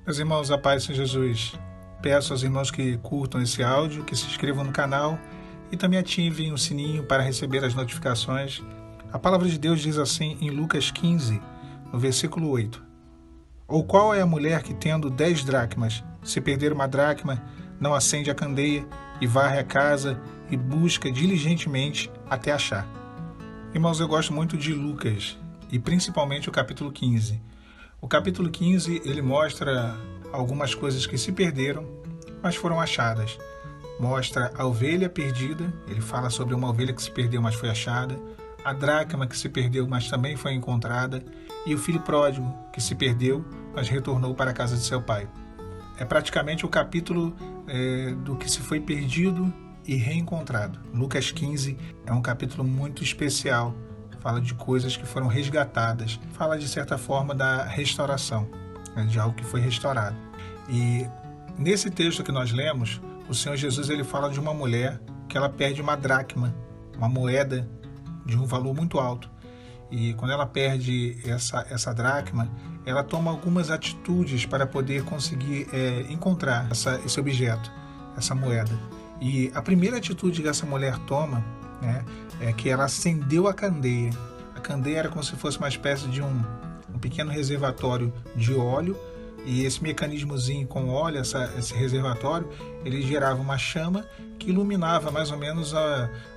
Meus irmãos, a paz de Jesus. Peço aos irmãos que curtam esse áudio, que se inscrevam no canal e também ativem o sininho para receber as notificações. A palavra de Deus diz assim em Lucas 15, no versículo 8. Ou qual é a mulher que, tendo 10 dracmas, se perder uma dracma, não acende a candeia e varre a casa e busca diligentemente até achar? Irmãos, eu gosto muito de Lucas e principalmente o capítulo 15. O capítulo 15, ele mostra algumas coisas que se perderam, mas foram achadas. Mostra a ovelha perdida, ele fala sobre uma ovelha que se perdeu, mas foi achada, a dracma que se perdeu, mas também foi encontrada, e o filho pródigo que se perdeu, mas retornou para a casa de seu pai. É praticamente o capítulo do que se foi perdido e reencontrado. Lucas 15 é um capítulo muito especial. Fala de coisas que foram resgatadas, fala de certa forma da restauração, de algo que foi restaurado. E nesse texto que nós lemos, o Senhor Jesus ele fala de uma mulher que ela perde uma dracma, uma moeda de um valor muito alto. E quando ela perde essa dracma, ela toma algumas atitudes para poder conseguir encontrar esse objeto, essa moeda. E a primeira atitude que essa mulher toma, é que ela acendeu a candeia. A candeia era como se fosse uma espécie de um pequeno reservatório de óleo, e esse mecanismozinho com óleo, esse reservatório, ele gerava uma chama que iluminava mais ou menos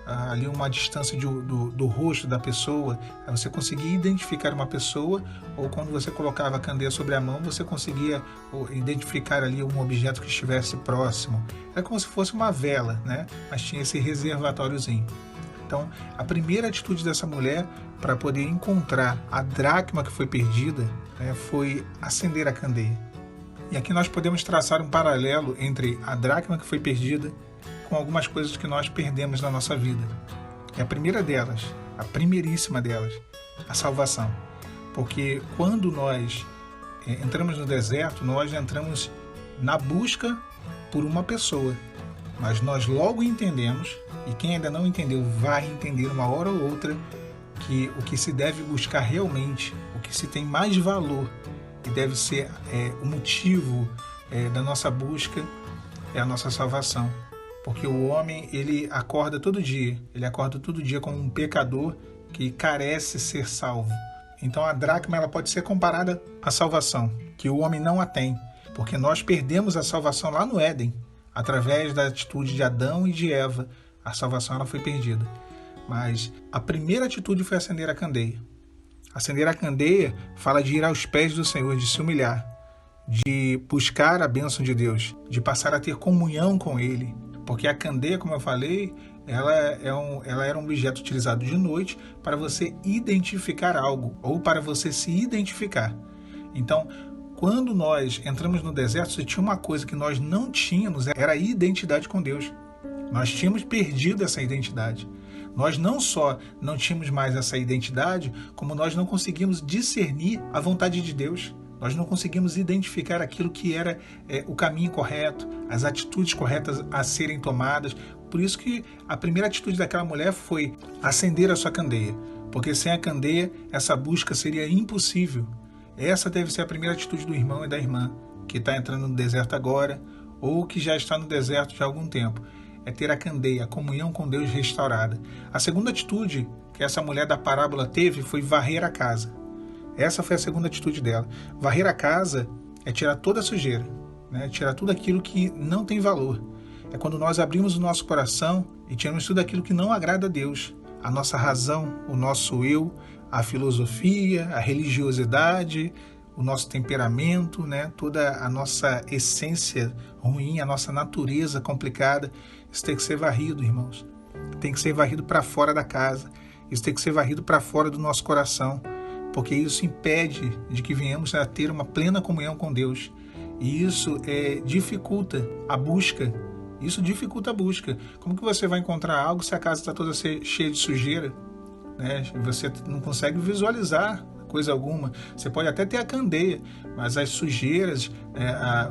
ali uma distância do rosto da pessoa. Aí você conseguia identificar uma pessoa, ou quando você colocava a candeia sobre a mão, você conseguia identificar ali um objeto que estivesse próximo. Era como se fosse uma vela, mas tinha esse reservatóriozinho. Então, a primeira atitude dessa mulher para poder encontrar a dracma que foi perdida foi acender a candeia. E aqui nós podemos traçar um paralelo entre a dracma que foi perdida com algumas coisas que nós perdemos na nossa vida. E a primeira delas, a primeiríssima delas, a salvação. Porque quando nós entramos no deserto, nós entramos na busca por uma pessoa. Mas nós logo entendemos, e quem ainda não entendeu vai entender uma hora ou outra, que o que se deve buscar realmente, o que se tem mais valor e deve ser o motivo da nossa busca, é a nossa salvação. Porque o homem, ele acorda todo dia como um pecador que carece ser salvo. Então a dracma ela pode ser comparada à salvação, que o homem não a tem, porque nós perdemos a salvação lá no Éden, através da atitude de Adão e de Eva. A salvação ela foi perdida. Mas a primeira atitude foi acender a candeia. Acender a candeia fala de ir aos pés do Senhor, de se humilhar, de buscar a bênção de Deus, de passar a ter comunhão com Ele. Porque a candeia, como eu falei, ela era um objeto utilizado de noite para você identificar algo, ou para você se identificar. Então, quando nós entramos no deserto, se tinha uma coisa que nós não tínhamos, era a identidade com Deus. Nós tínhamos perdido essa identidade. Nós não só não tínhamos mais essa identidade, como nós não conseguimos discernir a vontade de Deus. Nós não conseguimos identificar aquilo que era o caminho correto, as atitudes corretas a serem tomadas. Por isso que a primeira atitude daquela mulher foi acender a sua candeia. Porque sem a candeia, essa busca seria impossível. Essa deve ser a primeira atitude do irmão e da irmã, que está entrando no deserto agora, ou que já está no deserto já há algum tempo. É ter a candeia, a comunhão com Deus restaurada. A segunda atitude que essa mulher da parábola teve foi varrer a casa. Essa foi a segunda atitude dela. Varrer a casa é tirar toda a sujeira, tirar tudo aquilo que não tem valor. É quando nós abrimos o nosso coração e tiramos tudo aquilo que não agrada a Deus. A nossa razão, o nosso eu, a filosofia, a religiosidade, o nosso temperamento, toda a nossa essência ruim, a nossa natureza complicada. Isso tem que ser varrido, irmãos. Tem que ser varrido para fora da casa. Isso tem que ser varrido para fora do nosso coração, porque isso impede de que venhamos a ter uma plena comunhão com Deus. E isso dificulta a busca. Isso dificulta a busca. Como que você vai encontrar algo se a casa está toda cheia de sujeira? Você não consegue visualizar coisa alguma. Você pode até ter a candeia, mas as sujeiras,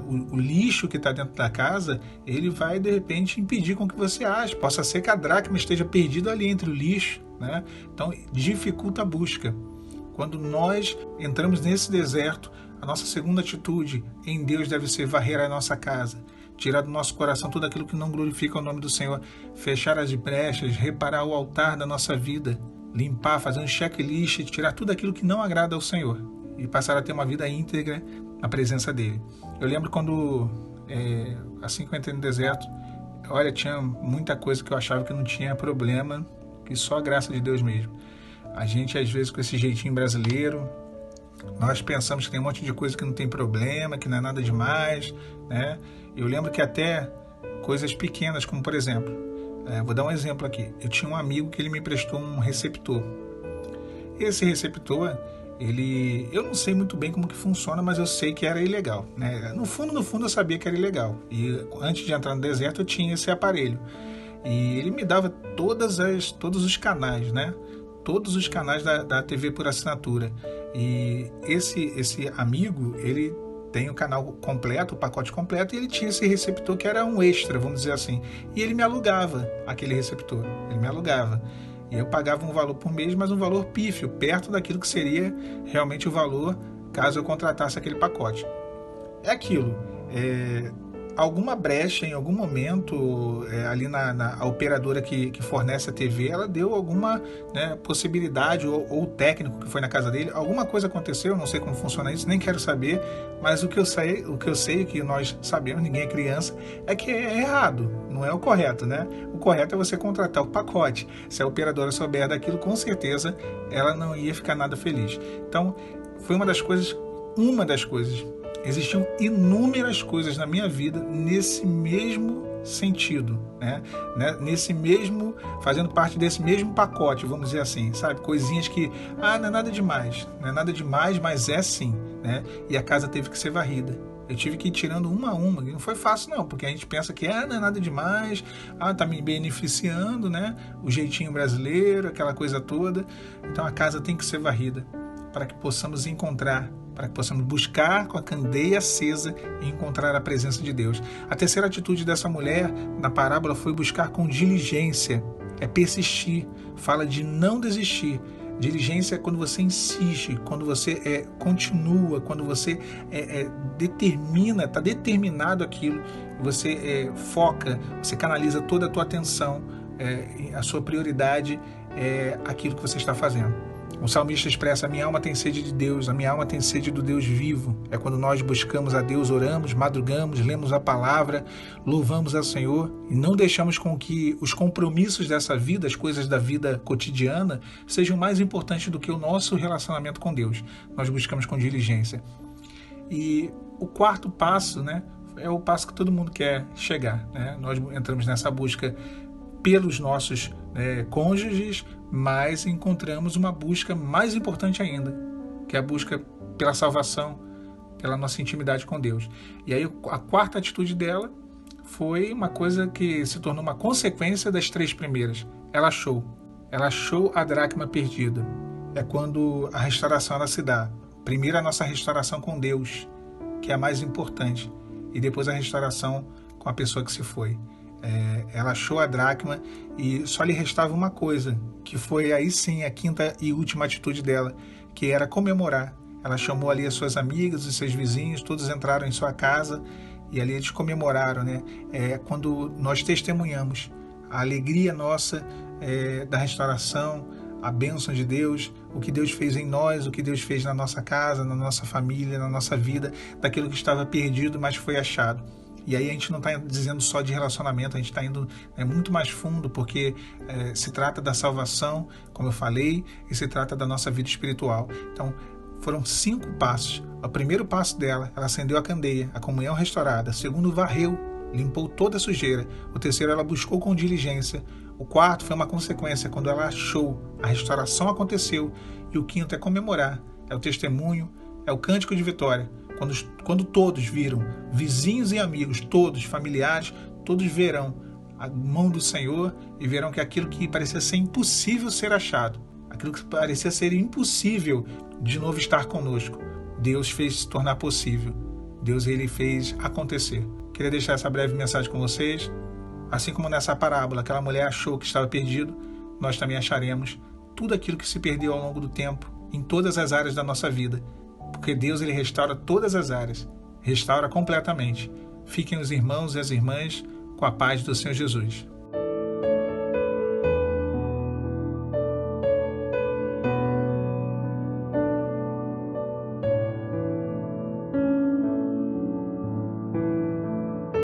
o lixo que está dentro da casa, ele vai de repente impedir com que você ache. Possa ser que a dracma esteja perdida ali entre o lixo, Então dificulta a busca. Quando nós entramos nesse deserto, A nossa segunda atitude em Deus deve ser varrer a nossa casa, tirar do nosso coração tudo aquilo que não glorifica o nome do Senhor, fechar as brechas, reparar o altar da nossa vida, limpar, fazer um checklist, tirar tudo aquilo que não agrada ao Senhor e passar a ter uma vida íntegra na presença dele. Eu lembro quando, assim que eu entrei no deserto, olha, tinha muita coisa que eu achava que não tinha problema, que só a graça de Deus mesmo. A gente, às vezes, com esse jeitinho brasileiro, nós pensamos que tem um monte de coisa que não tem problema, que não é nada demais, né? Eu lembro que até coisas pequenas, como por exemplo, vou dar um exemplo aqui. Eu tinha um amigo que ele me emprestou um receptor. Esse receptor, eu não sei muito bem como que funciona, mas eu sei que era ilegal, né? No fundo eu sabia que era ilegal. E antes de entrar no deserto eu tinha esse aparelho. E ele me dava todos os canais, né? Todos os canais da TV por assinatura. E esse amigo, ele tem o canal completo, o pacote completo, e ele tinha esse receptor que era um extra, vamos dizer assim. E ele me alugava aquele receptor, ele me alugava. E eu pagava um valor por mês, mas um valor pífio, perto daquilo que seria realmente o valor caso eu contratasse aquele pacote. É aquilo, alguma brecha em algum momento, ali a operadora que fornece a TV, ela deu alguma, né, possibilidade, ou o técnico que foi na casa dele, alguma coisa aconteceu, não sei como funciona isso, nem quero saber, mas o que eu sei, o que nós sabemos, ninguém é criança, é que é errado, não é o correto, né? O correto é você contratar o pacote. Se a operadora souber daquilo, com certeza ela não ia ficar nada feliz. Então, foi uma das coisas. Existiam inúmeras coisas na minha vida nesse mesmo sentido, né? Fazendo parte desse mesmo pacote, vamos dizer assim, sabe? Coisinhas que, não é nada demais, mas é sim, né? E a casa teve que ser varrida. Eu tive que ir tirando uma a uma, e não foi fácil não, porque a gente pensa que não é nada demais, tá me beneficiando, né? O jeitinho brasileiro, aquela coisa toda. Então a casa tem que ser varrida para que possamos buscar com a candeia acesa e encontrar a presença de Deus. A terceira atitude dessa mulher na parábola foi buscar com diligência, persistir, fala de não desistir. Diligência é quando você insiste, quando você continua, quando você determina, está determinado aquilo, você foca, você canaliza toda a tua atenção, a sua prioridade é aquilo que você está fazendo. O salmista expressa: a minha alma tem sede de Deus, a minha alma tem sede do Deus vivo. É quando nós buscamos a Deus, oramos, madrugamos, lemos a palavra, louvamos ao Senhor e não deixamos com que os compromissos dessa vida, as coisas da vida cotidiana, sejam mais importantes do que o nosso relacionamento com Deus. Nós buscamos com diligência. E o quarto passo, né, é o passo que todo mundo quer chegar, né? Nós entramos nessa busca pelos nossos cônjuges, mas encontramos uma busca mais importante ainda, que é a busca pela salvação, pela nossa intimidade com Deus. E aí a quarta atitude dela foi uma coisa que se tornou uma consequência das três primeiras. Ela achou a dracma perdida. É quando a restauração ela se dá. Primeiro a nossa restauração com Deus, que é a mais importante, e depois a restauração com a pessoa que se foi. Ela achou a dracma e só lhe restava uma coisa, que foi aí sim a quinta e última atitude dela, que era comemorar. Ela chamou ali as suas amigas, os seus vizinhos, todos entraram em sua casa e ali eles comemoraram, né? Quando nós testemunhamos a alegria nossa da restauração, a bênção de Deus, o que Deus fez em nós, o que Deus fez na nossa casa, na nossa família, na nossa vida, daquilo que estava perdido, mas foi achado. E aí a gente não está dizendo só de relacionamento, a gente está indo muito mais fundo, porque se trata da salvação, como eu falei, e se trata da nossa vida espiritual. Então, foram 5 passos. O primeiro passo dela, ela acendeu a candeia, a comunhão restaurada. O segundo, varreu, limpou toda a sujeira. O terceiro, ela buscou com diligência. O quarto foi uma consequência, quando ela achou, a restauração aconteceu. E o quinto é comemorar, é o testemunho, é o cântico de vitória. Quando todos viram, vizinhos e amigos, todos, familiares, todos verão a mão do Senhor e verão que aquilo que parecia ser impossível ser achado, aquilo que parecia ser impossível de novo estar conosco, Deus fez se tornar possível. Deus, ele fez acontecer. Queria deixar essa breve mensagem com vocês. Assim como nessa parábola, aquela mulher achou que estava perdido, nós também acharemos tudo aquilo que se perdeu ao longo do tempo, em todas as áreas da nossa vida, porque Deus ele restaura todas as áreas, restaura completamente. Fiquem os irmãos e as irmãs com a paz do Senhor Jesus.